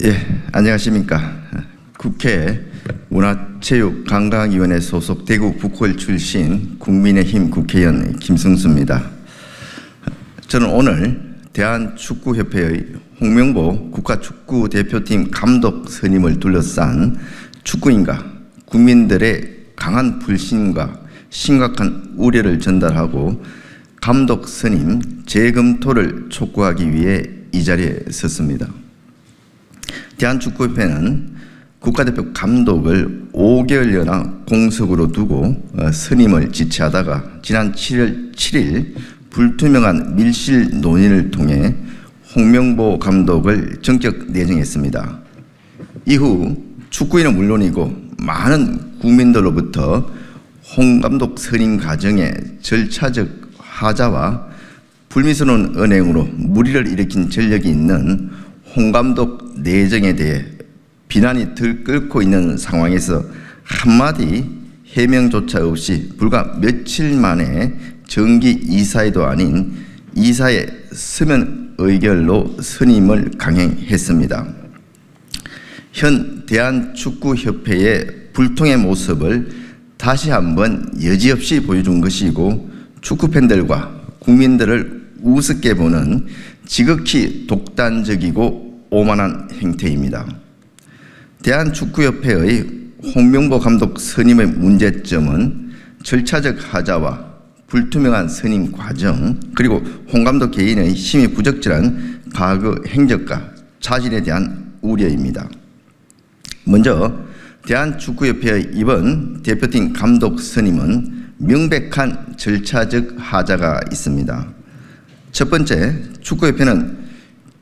예, 안녕하십니까. 국회 문화체육관광위원회 소속 대구 북구을 출신 국민의힘 국회의원 김승수입니다. 저는 오늘 대한축구협회의 홍명보 국가축구대표팀 감독 선임을 둘러싼 축구인과 국민들의 강한 불신과 심각한 우려를 전달하고 감독 선임 재검토를 촉구하기 위해 이 자리에 섰습니다. 대한축구협회는 국가대표 감독을 5개월여나 공석으로 두고 선임을 지체하다가 지난 7월 7일 불투명한 밀실 논의를 통해 홍명보 감독을 전격 내정했습니다. 이후 축구인은 물론이고 많은 국민들로부터 홍 감독 선임 과정의 절차적 하자와 불미스러운 언행으로 물의를 일으킨 전력이 있는 홍 감독 내정에 대해 비난이 들끓고 있는 상황에서 한마디 해명조차 없이 불과 며칠 만에 정기 이사회도 아닌 이사회 서면 의결로 선임을 강행했습니다. 현 대한축구협회의 불통의 모습을 다시 한번 여지없이 보여준 것이고 축구팬들과 국민들을 우습게 보는 지극히 독단적이고 오만한 행태입니다. 대한축구협회의 홍명보 감독 선임의 문제점은 절차적 하자와 불투명한 선임 과정 그리고 홍 감독 개인의 심히 부적절한 과거 행적과 자질에 대한 우려입니다. 먼저 대한축구협회의 이번 대표팀 감독 선임은 명백한 절차적 하자가 있습니다. 첫 번째, 축구협회는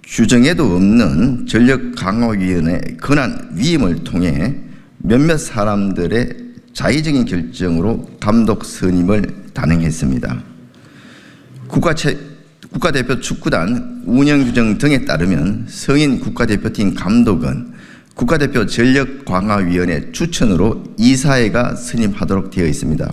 규정에도 없는 전력강화위원회 권한 위임을 통해 몇몇 사람들의 자의적인 결정으로 감독 선임을 단행했습니다. 국가대표 축구단 운영규정 등에 따르면 성인 국가대표팀 감독은 국가대표 전력강화위원회 추천으로 이사회가 선임하도록 되어 있습니다.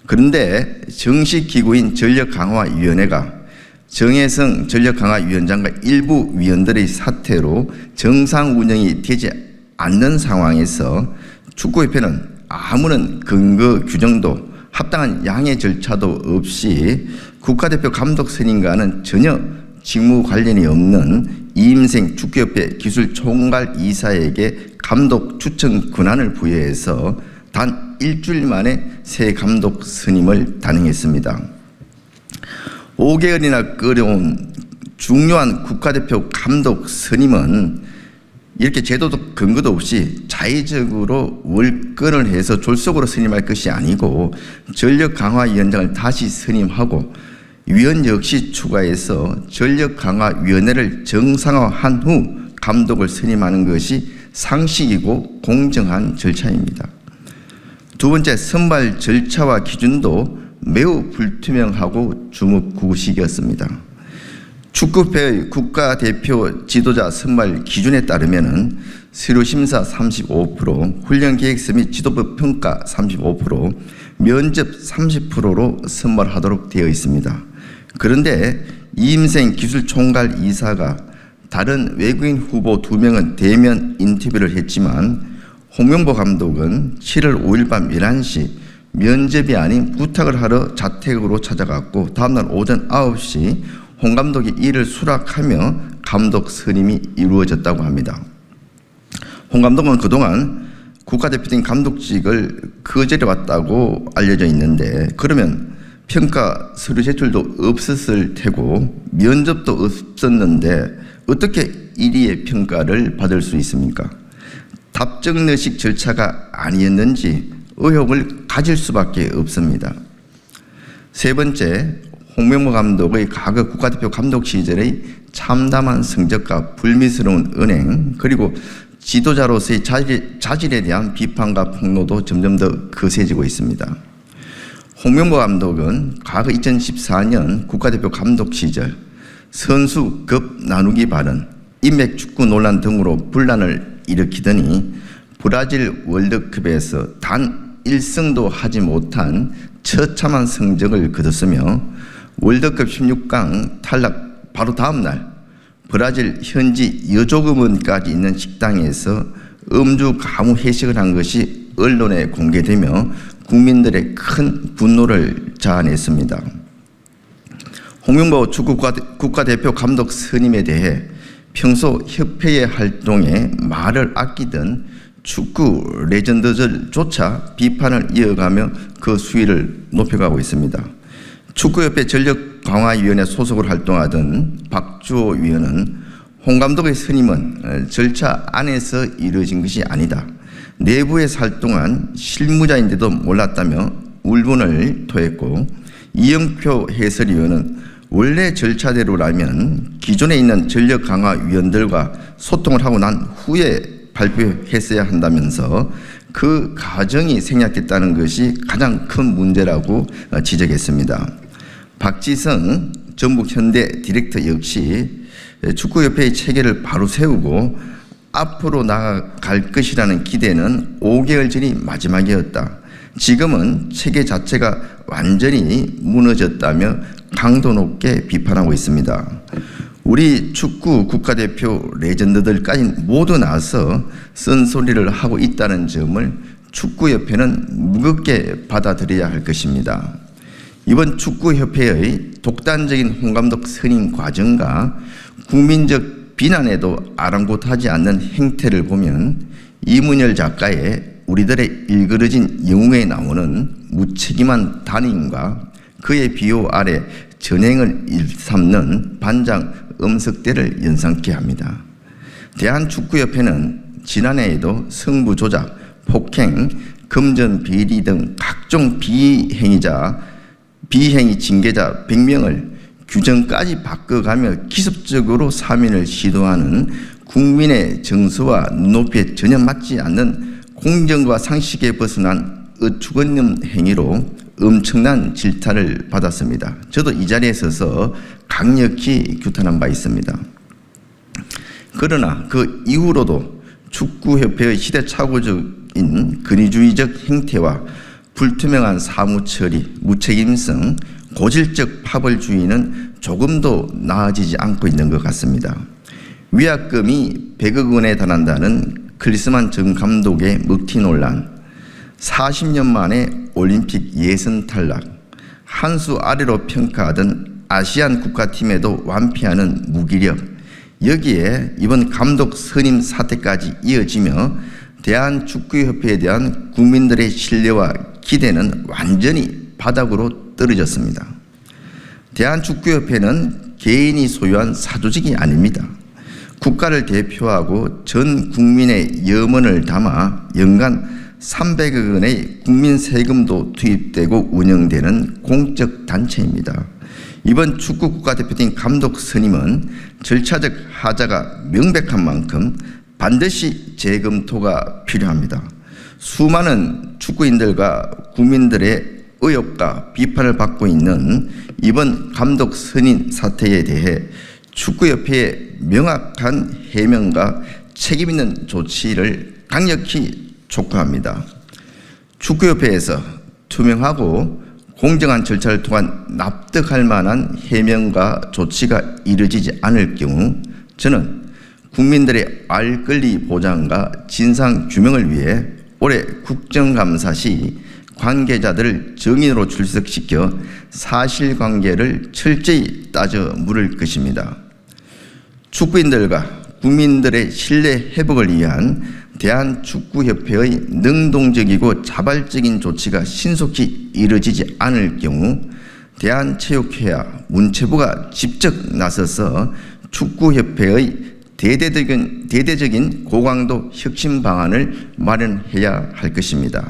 그런데 정식 기구인 전력강화위원회가 정혜성 전력강화위원장과 일부 위원들의 사퇴로 정상 운영이 되지 않는 상황에서 축구협회는 아무런 근거 규정도 합당한 양해 절차도 없이 국가대표 감독 선임과는 전혀 직무 관련이 없는 이임생 축구협회 기술총괄 이사에게 감독 추천 권한을 부여해서 단 일주일 만에 새 감독 선임을 단행했습니다. 5개월이나 끌어온 중요한 국가대표 감독 선임은 이렇게 제도적 근거도 없이 자의적으로 월권을 해서 졸속으로 선임할 것이 아니고 전력강화위원장을 다시 선임하고 위원 역시 추가해서 전력강화위원회를 정상화한 후 감독을 선임하는 것이 상식이고 공정한 절차입니다. 두 번째, 선발 절차와 기준도 매우 불투명하고 주먹구구식이었습니다. 축구협회의 국가대표 지도자 선발 기준에 따르면 서류심사 35%, 훈련계획서 및 지도부 평가 35%, 면접 30%로 선발하도록 되어 있습니다. 그런데 이임생 기술총괄 이사가 다른 외국인 후보 2명은 대면 인터뷰를 했지만 홍명보 감독은 7월 5일 밤 11시 면접이 아닌 부탁을 하러 자택으로 찾아갔고 다음날 오전 9시 홍 감독이 이를 수락하며 감독 선임이 이루어졌다고 합니다. 홍 감독은 그동안 국가대표팀 감독직을 거절해 왔다고 알려져 있는데 그러면 평가 서류 제출도 없었을 테고 면접도 없었는데 어떻게 1위의 평가를 받을 수 있습니까? 답정너식 절차가 아니었는지 의혹을 가질 수밖에 없습니다. 세 번째, 홍명보 감독의 과거 국가대표 감독 시절의 참담한 성적과 불미스러운 은행 그리고 지도자로서의 자질에 대한 비판과 폭로도 점점 더 거세지고 있습니다. 홍명보 감독은 과거 2014년 국가대표 감독 시절 선수 급 나누기 발언, 인맥 축구 논란 등으로 분란을 일으키더니 브라질 월드컵에서 단 1승도 하지 못한 처참한 성적을 거뒀으며 월드컵 16강 탈락 바로 다음 날 브라질 현지 여조금원까지 있는 식당에서 음주 가무 회식을 한 것이 언론에 공개되며 국민들의 큰 분노를 자아냈습니다. 홍명보 축구 국가대표 감독 선임에 대해 평소 협회의 활동에 말을 아끼던 축구 레전드들조차 비판을 이어가며 그 수위를 높여가고 있습니다. 축구협회 전력강화위원회 소속으로 활동하던 박주호 위원은 홍 감독의 선임은 절차 안에서 이루어진 것이 아니다. 내부에서 활동한 실무자인데도 몰랐다며 울분을 토했고, 이영표 해설위원은 원래 절차대로라면 기존에 있는 전력강화위원들과 소통을 하고 난 후에 발표했어야 한다면서 그 과정이 생략됐다는 것이 가장 큰 문제라고 지적했습니다. 박지성 전북현대 디렉터 역시 축구협회의 체계를 바로 세우고 앞으로 나아갈 것이라는 기대는 5개월 전이 마지막이었다. 지금은 체계 자체가 완전히 무너졌다며 강도 높게 비판하고 있습니다. 우리 축구 국가대표 레전드들까지 모두 나서 쓴소리를 하고 있다는 점을 축구협회는 무겁게 받아들여야 할 것입니다. 이번 축구협회의 독단적인 홍 감독 선임 과정과 국민적 비난에도 아랑곳하지 않는 행태를 보면 이문열 작가의 우리들의 일그러진 영웅에 나오는 무책임한 단임과 그의 비호 아래 전행을 일삼는 반장 음석대를 연상케 합니다. 대한축구협회는 지난해에도 승부 조작, 폭행, 금전 비리 등 각종 비행위 징계자 100명을 규정까지 바꿔가며 기습적으로 사면을 시도하는 국민의 정서와 눈높이에 전혀 맞지 않는 공정과 상식에 벗어난 어처구니없는 행위로 엄청난 질타를 받았습니다. 저도 이 자리에 서서 강력히 규탄한 바 있습니다. 그러나 그 이후로도 축구협회의 시대착오적인 권위주의적 행태와 불투명한 사무처리, 무책임성, 고질적 파벌주의는 조금도 나아지지 않고 있는 것 같습니다. 위약금이 100억 원에 달한다는 클리스만 전 감독의 먹튀 논란, 40년 만에 올림픽 예선 탈락, 한 수 아래로 평가하던 아시안 국가팀에도 완패하는 무기력, 여기에 이번 감독 선임 사태까지 이어지며 대한축구협회에 대한 국민들의 신뢰와 기대는 완전히 바닥으로 떨어졌습니다. 대한축구협회는 개인이 소유한 사조직이 아닙니다. 국가를 대표하고 전 국민의 염원을 담아 연간 300억 원의 국민 세금도 투입되고 운영되는 공적 단체입니다. 이번 축구 국가대표팀 감독 선임은 절차적 하자가 명백한 만큼 반드시 재검토가 필요합니다. 수많은 축구인들과 국민들의 의혹과 비판을 받고 있는 이번 감독 선임 사태에 대해 축구협회의 명확한 해명과 책임 있는 조치를 강력히 촉구합니다. 축구협회에서 투명하고 공정한 절차를 통한 납득할 만한 해명과 조치가 이루어지지 않을 경우 저는 국민들의 알 권리 보장과 진상 규명을 위해 올해 국정감사 시 관계자들을 정인으로 출석시켜 사실관계를 철저히 따져 물을 것입니다. 축구인들과 국민들의 신뢰 회복을 위한 대한축구협회의 능동적이고 자발적인 조치가 신속히 이루어지지 않을 경우 대한체육회와 문체부가 직접 나서서 축구협회의 대대적인 고강도 혁신 방안을 마련해야 할 것입니다.